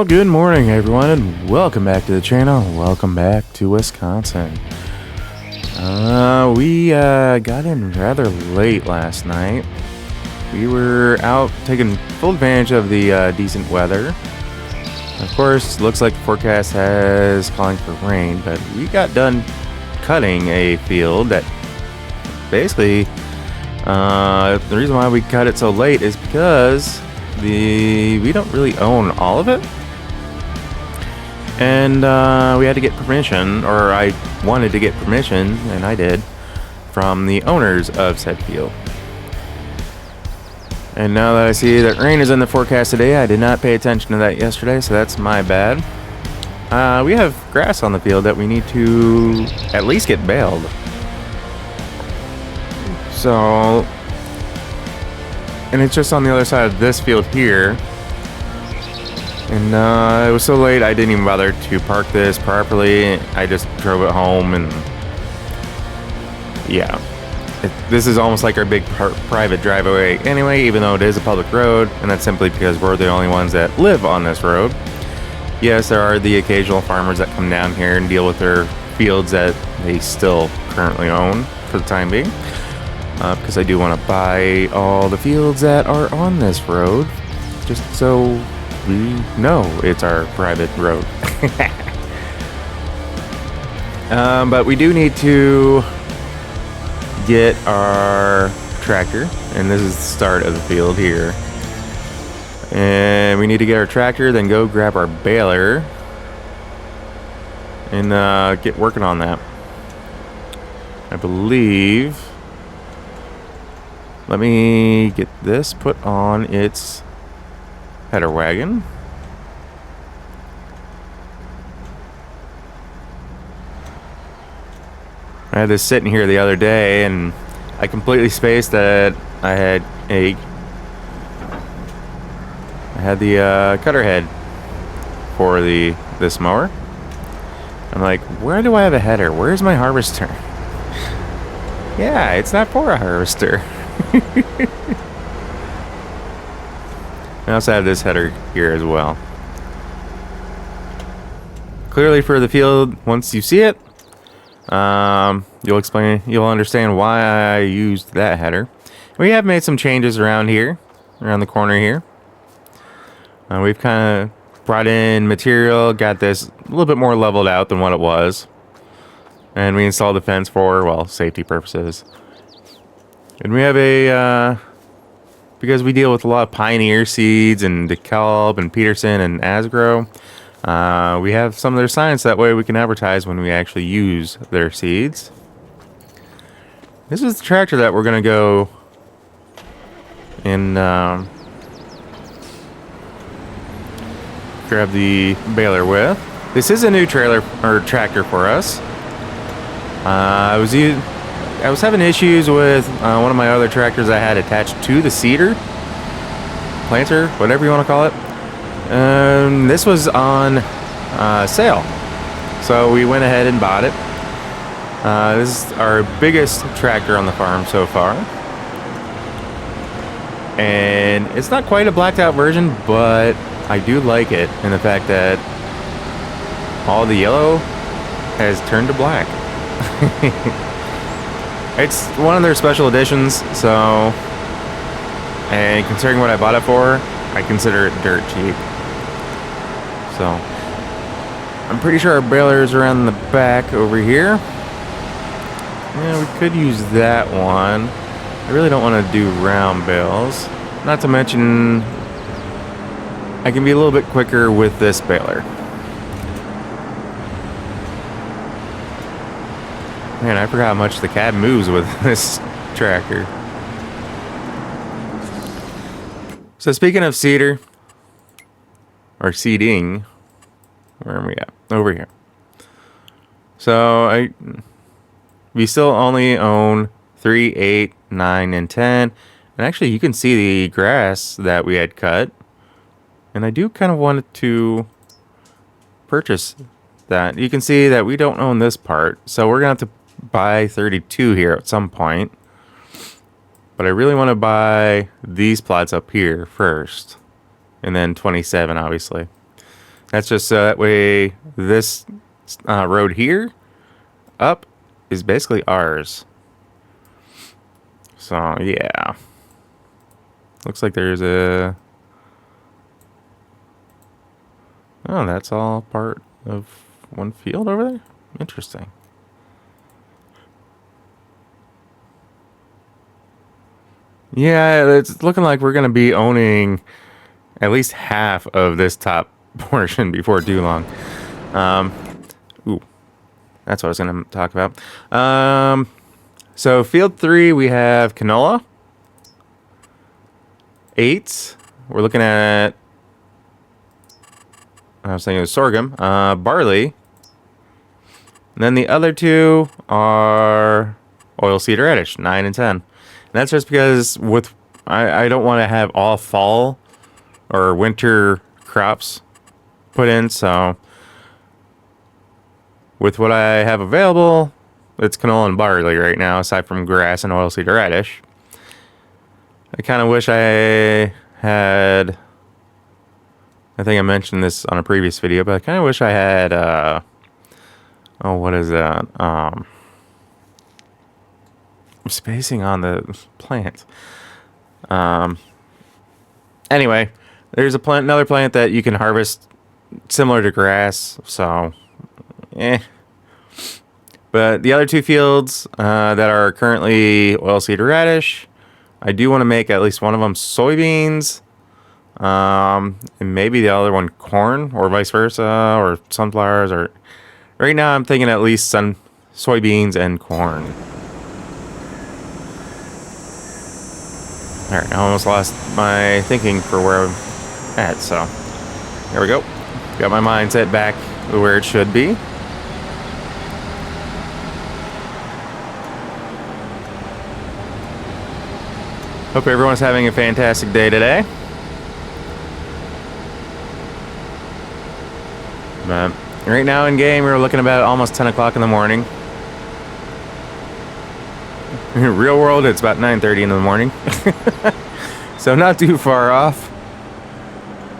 Well, good morning everyone and welcome back to the channel. Welcome back to Wisconsin. We got in rather late last night. We were out taking full advantage of the decent weather. Of course, looks like the forecast has calling for rain, but we got done cutting a field that basically the reason why we cut it so late is because we don't really own all of it, and we had to get permission, or I wanted to get permission, and I did, from the owners of said field. And now that I see that rain is in the forecast today, I did not pay attention to that yesterday, so that's my bad. We have grass on the field that we need to at least get baled. So, and it's just on the other side of this field here. And it was so late I didn't even bother to park this properly. I just drove it home, and yeah. This is almost like our big private driveway anyway, even though it is a public road, and that's simply because we're the only ones that live on this road. Yes, there are the occasional farmers that come down here and deal with their fields that they still currently own for the time being. Because I do want to buy all the fields that are on this road, just so we know it's our private road. But we do need to get our tractor, and this is the start of the field here. And we need to get our tractor, then go grab our baler, and get working on that. I believe... Let me get this put on its header wagon. I had this sitting here the other day, and I completely spaced that I had the cutter head for this mower. I'm like, where do I have a header? Where's my harvester? Yeah, it's not for a harvester. I also have this header here as well. Clearly for the field, once you see it, you'll understand why I used that header. We have made some changes around here, around the corner here. We've kind of brought in material, got this a little bit more leveled out than what it was. And we installed the fence for, well, safety purposes. And we have because we deal with a lot of Pioneer seeds and DeKalb and Peterson and Asgrow, we have some of their signs, that way we can advertise when we actually use their seeds. This is the tractor that we're going to go and grab the baler with. This is a new tractor for us. I was having issues with one of my other tractors I had attached to the seeder planter, whatever you want to call it. This was on sale, so we went ahead and bought it. This is our biggest tractor on the farm so far, and it's not quite a blacked out version, but I do like it in the fact that all the yellow has turned to black. It's one of their special editions, so, and considering what I bought it for, I consider it dirt cheap. So, I'm pretty sure our baler is around the back over here. Yeah, we could use that one. I really don't want to do round bales. Not to mention, I can be a little bit quicker with this baler. Man, I forgot how much the cab moves with this tractor. So speaking of seeder, or seeding, where are we at? Over here. So we still only own 3, 8, 9, and 10. And actually you can see the grass that we had cut. And I do kind of want to purchase that. You can see that we don't own this part, so we're going to have to buy 32 here at some point. But I really want to buy these plots up here first, and then 27 obviously. That's just so that way this road here up is basically ours. So yeah, looks like there's a... Oh, that's all part of one field over there? Interesting. Yeah, it's looking like we're going to be owning at least half of this top portion before too long. Ooh, that's what I was going to talk about. So field 3, we have canola. 8, we're looking at... I was thinking it was sorghum. Barley. And then the other 2 are oilseed radish, 9 and 10. And that's just because with I don't want to have all fall or winter crops put in. So with what I have available, it's canola and barley right now, aside from grass and oilseed radish. I kind of wish I had... I think I mentioned this on a previous video, but I kind of wish I had, oh, what is that? Spacing on the plant. Anyway, there's another plant that you can harvest similar to grass, so, But the other 2 fields that are currently oilseed radish, I do want to make at least one of them soybeans. And maybe the other one corn, or vice versa, or sunflowers, or... Right now I'm thinking at least soybeans and corn. Alright, I almost lost my thinking for where I'm at, so... There we go. Got my mindset back where it should be. Hope everyone's having a fantastic day today. But right now in game, we're looking about almost 10 o'clock in the morning. In real world, it's about 9:30 in the morning. So not too far off.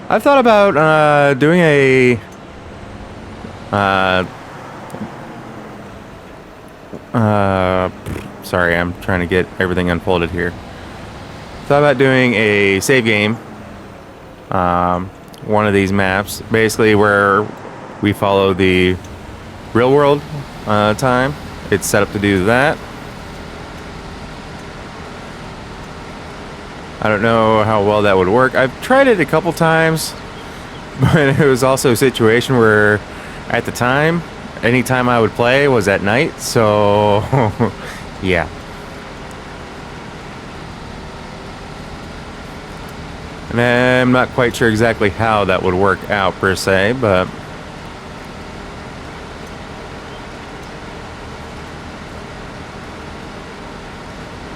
I've thought about doing a... sorry, I'm trying to get everything unfolded here. Thought about doing a save game. One of these maps. Basically where... we follow the real world time. It's set up to do that. I don't know how well that would work. I've tried it a couple times, but it was also a situation where at the time, any time I would play was at night, so yeah. And I'm not quite sure exactly how that would work out per se, but...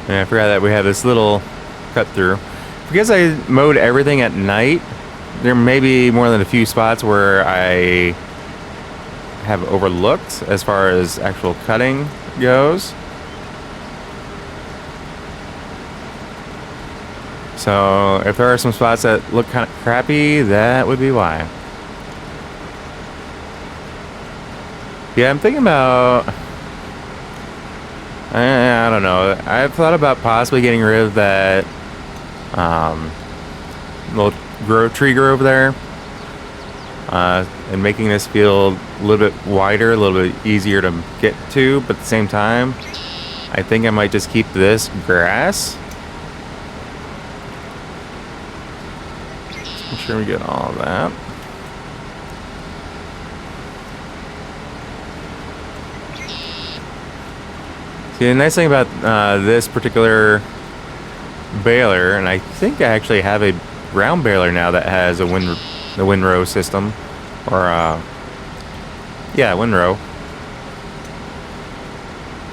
And I forgot that we have this little cut through. Because I mowed everything at night, there may be more than a few spots where I have overlooked as far as actual cutting goes. So if there are some spots that look kind of crappy, that would be why. Yeah, I'm thinking about... I don't know. I've thought about possibly getting rid of that little tree grove there, and making this field a little bit wider, a little bit easier to get to. But at the same time, I think I might just keep this grass. Make sure we get all of that. See, the nice thing about this particular baler, and I think I actually have a round baler now that has a windrow system, or yeah, windrow.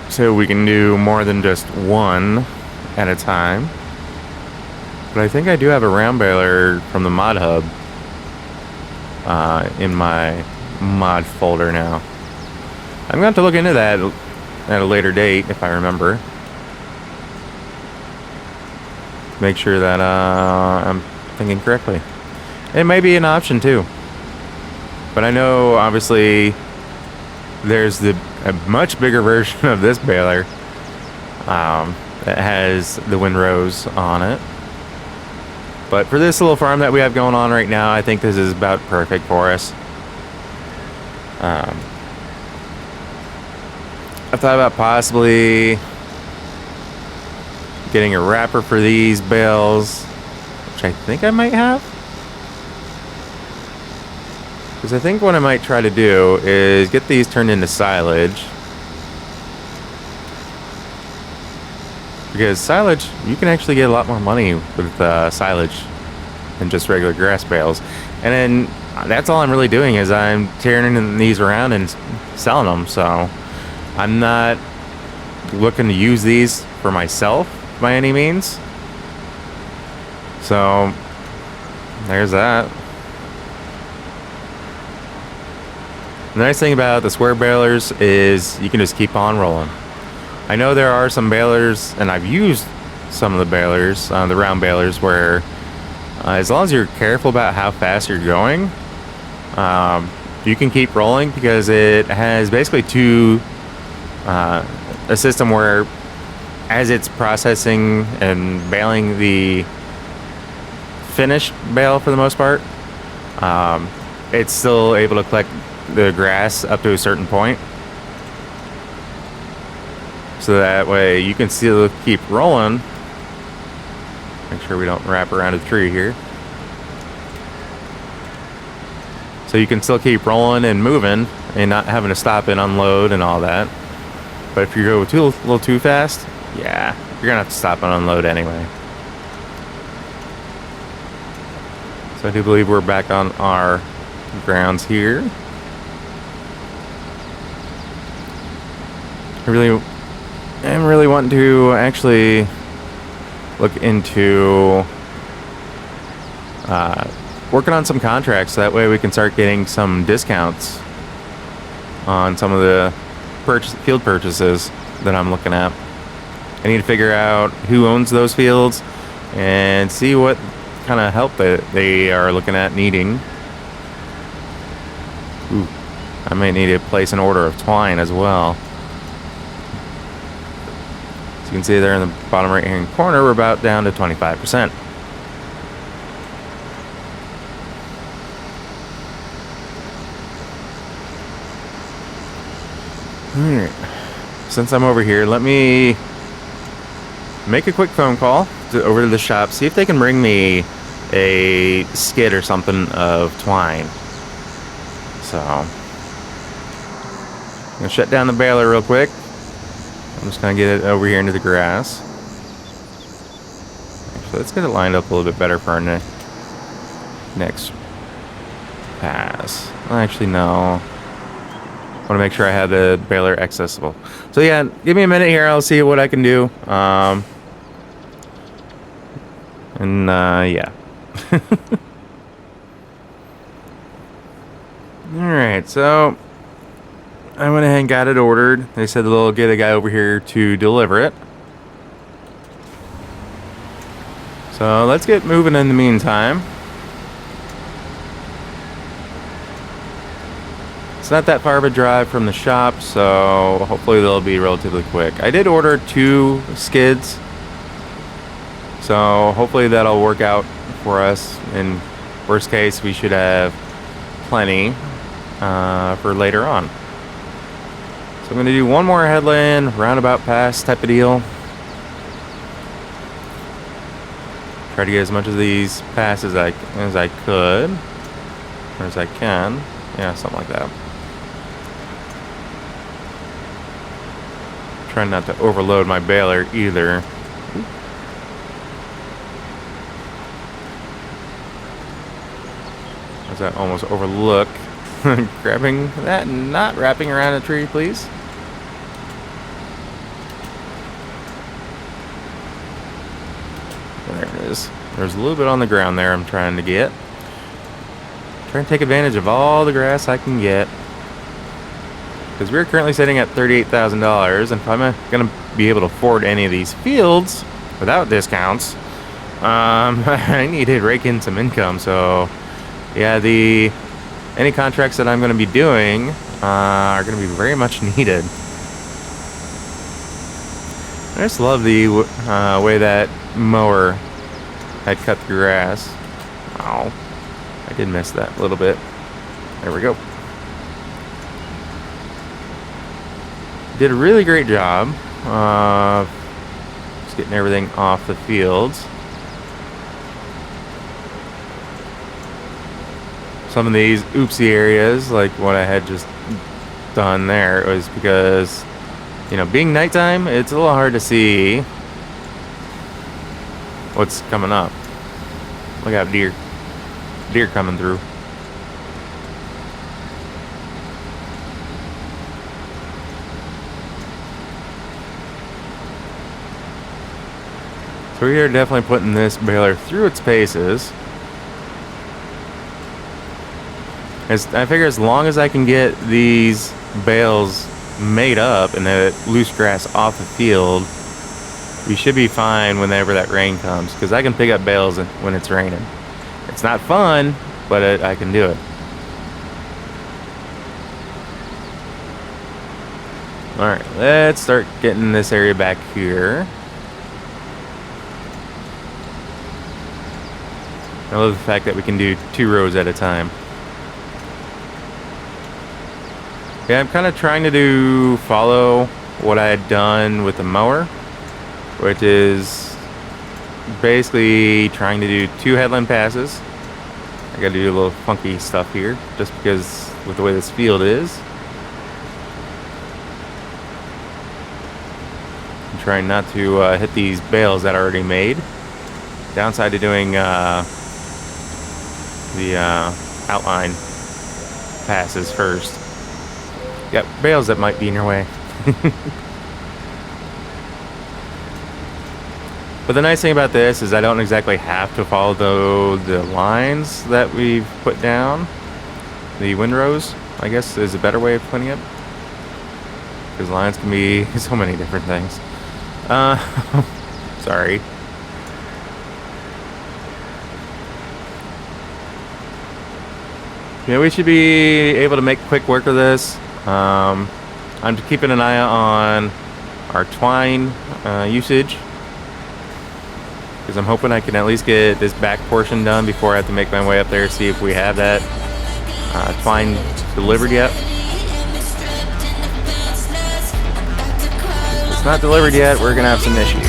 So we can do more than just one at a time. But I think I do have a round baler from the mod hub in my mod folder now. I'm going to have to look into that at a later date if I remember. Make sure that I'm thinking correctly. It may be an option too. But I know obviously there's a much bigger version of this baler that has the windrows on it. But for this little farm that we have going on right now, I think this is about perfect for us. I thought about possibly getting a wrapper for these bales, which I think I might have. Because I think what I might try to do is get these turned into silage. Because silage, you can actually get a lot more money with silage than just regular grass bales. And then that's all I'm really doing is I'm tearing these around and selling them. So I'm not looking to use these for myself by any means. So there's that. The nice thing about the square balers is you can just keep on rolling. I know there are some balers, and I've used some of the balers, the round balers, where as long as you're careful about how fast you're going, you can keep rolling because it has basically a system where as it's processing and baling the finished bale for the most part, it's still able to collect the grass up to a certain point. So that way you can still keep rolling. Make sure we don't wrap around a tree here. So you can still keep rolling and moving and not having to stop and unload and all that. But if you go a little too fast, yeah, you're gonna have to stop and unload anyway. So I do believe we're back on our grounds here. I'm really wanting to actually look into working on some contracts. That way we can start getting some discounts on some of the field purchases that I'm looking at. I need to figure out who owns those fields and see what kind of help that they are looking at needing. Ooh, I might need to place an order of twine as well. You can see there in the bottom right hand corner, we're about down to 25%. Alright. Since I'm over here, let me make a quick phone call over to the shop, see if they can bring me a skid or something of twine. So, I'm going to shut down the baler real quick. I'm just going to get it over here into the grass. Actually, let's get it lined up a little bit better for our next pass. Actually, no. I want to make sure I have the baler accessible. So yeah, give me a minute here. I'll see what I can do. Yeah. Alright, so I went ahead and got it ordered. They said they'll get a guy over here to deliver it. So let's get moving in the meantime. It's not that far of a drive from the shop, so hopefully they'll be relatively quick. I did order 2 skids, so hopefully that'll work out for us. In worst case, we should have plenty for later on. So I'm going to do one more headland, roundabout pass type of deal. Try to get as much of these passes as I could, or as I can. Yeah, something like that. Trying not to overload my baler either. As I almost overlook grabbing that and not wrapping around a tree, please. There it is. There's a little bit on the ground there I'm trying to get. Trying to take advantage of all the grass I can get. Because we're currently sitting at $38,000, and if I'm going to be able to afford any of these fields without discounts, I need to rake in some income. So, yeah, the any contracts that I'm going to be doing are going to be very much needed. I just love the way that mower had cut the grass. Ow. I did miss that a little bit. There we go. Did a really great job just getting everything off the fields. Some of these oopsie areas, like what I had just done there, was because, you know, being nighttime, it's a little hard to see what's coming up. Look out, deer. Deer coming through. So we are definitely putting this baler through its paces. I figure as long as I can get these bales made up and the loose grass off the field, we should be fine whenever that rain comes, because I can pick up bales when it's raining. It's not fun, but I can do it. Alright, let's start getting this area back here. I love the fact that we can do 2 rows at a time. Yeah, I'm kind of trying to follow what I had done with the mower, which is basically trying to do 2 headland passes. I gotta do a little funky stuff here, just because with the way this field is. I'm trying not to hit these bales that are already made. Downside to doing the outline passes first. Got bales that might be in your way. But the nice thing about this is I don't exactly have to follow the lines that we've put down. The windrows, I guess, is a better way of putting it, because lines can be so many different things. Sorry. Yeah, we should be able to make quick work of this. I'm keeping an eye on our twine usage, because I'm hoping I can at least get this back portion done before I have to make my way up there, see if we have that twine delivered yet. If it's not delivered yet, we're gonna have some issues.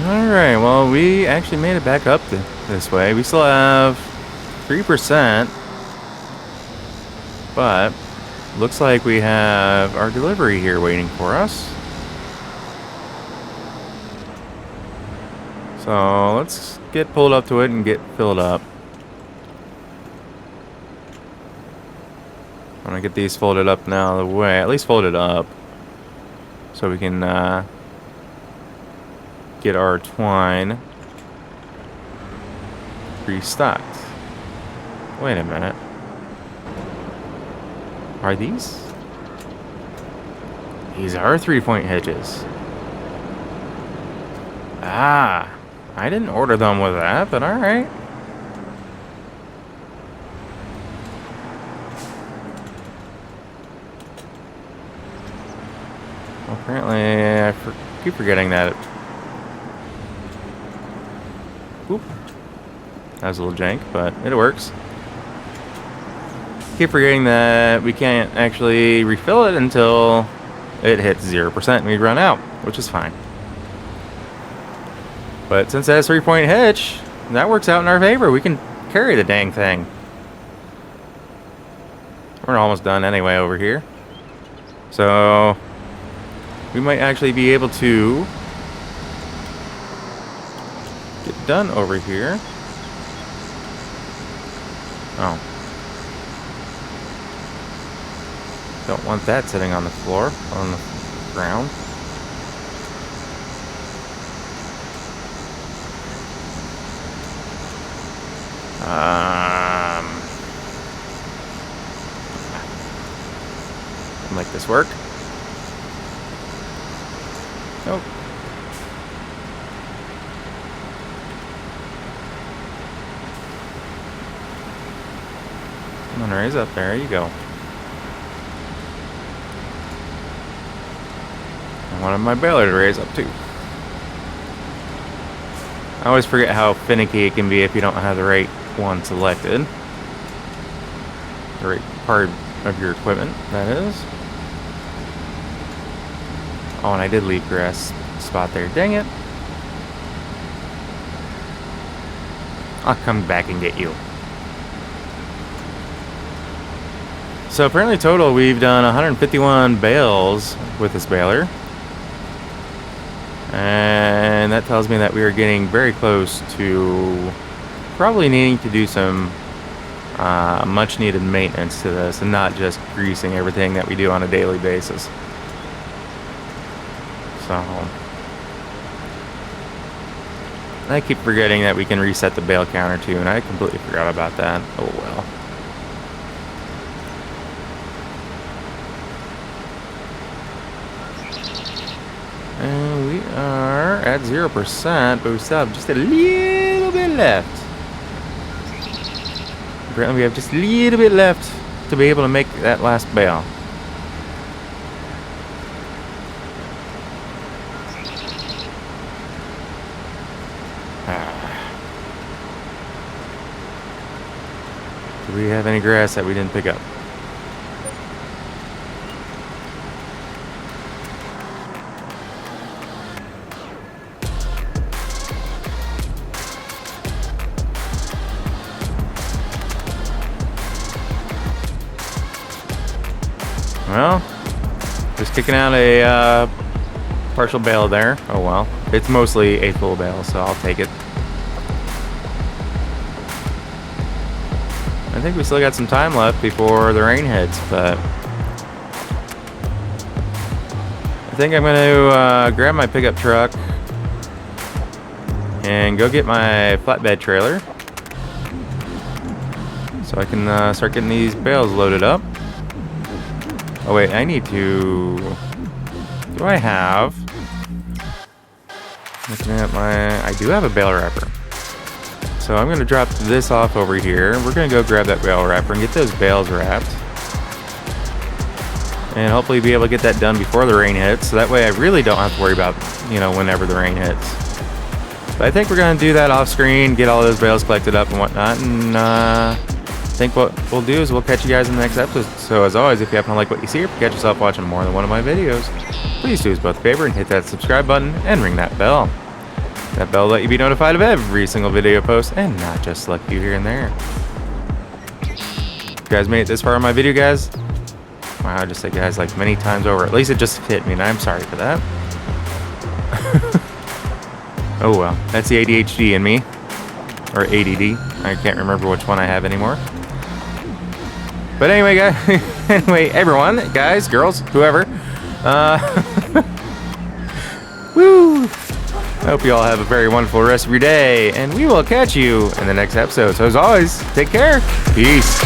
Alright, well, we actually made it back up this way. We still have 3%, but looks like we have our delivery here waiting for us. So let's get pulled up to it and get filled up. I'm gonna get these folded up now out of the way, at least folded up, so we can get our twine restocked. Wait a minute. Are these? These are 3-point hitches. Ah, I didn't order them with that, but all right. Well, apparently, I keep forgetting that. Oop. That was a little jank, but it works. Keep forgetting that we can't actually refill it until it hits 0% and we run out, which is fine. But since it has 3-point hitch, that works out in our favor. We can carry the dang thing. We're almost done anyway over here. So we might actually be able to get done over here. Oh. Don't want that sitting on the floor, on the ground. Make this work. Nope. Come on, raise up. There you go. I wanted my baler to raise up too. I always forget how finicky it can be if you don't have the right one selected. The right part of your equipment, that is. Oh, and I did leave grass spot there. Dang it. I'll come back and get you. So apparently total we've done 151 bales with this baler. And that tells me that we are getting very close to probably needing to do some much needed maintenance to this and not just greasing everything that we do on a daily basis. So I keep forgetting that we can reset the bale counter too, and I completely forgot about that. Oh well. And we are at 0%, but we still have just a little bit left. Apparently we have just a little bit left to be able to make that last bale. Do we have any grass that we didn't pick up? Well, just kicking out a partial bale there. Oh well. It's mostly a full bale, so I'll take it. I think we still got some time left before the rain hits, but I think I'm going to grab my pickup truck and go get my flatbed trailer so I can start getting these bales loaded up. Oh wait, I need to... Do I have... Looking at my... I do have a bale wrapper. So I'm going to drop this off over here. We're going to go grab that bale wrapper and get those bales wrapped. And hopefully be able to get that done before the rain hits. So that way I really don't have to worry about, you know, whenever the rain hits. But I think we're going to do that off screen, get all those bales collected up and whatnot. And I think what we'll do is we'll catch you guys in the next episode. So as always, if you happen to like what you see or if you catch yourself watching more than one of my videos, please do us both a favor and hit that subscribe button and ring that bell. That bell will let you be notified of every single video post and not just select you here and there. If you guys made it this far in my video, guys, wow, I just said guys like many times over. At least it just hit me and I'm sorry for that. Oh well, that's the ADHD in me. Or ADD. I can't remember which one I have anymore. But anyway, guys, anyway, everyone, guys, girls, whoever. Woo! I hope you all have a very wonderful rest of your day, and we will catch you in the next episode. So as always, take care. Peace.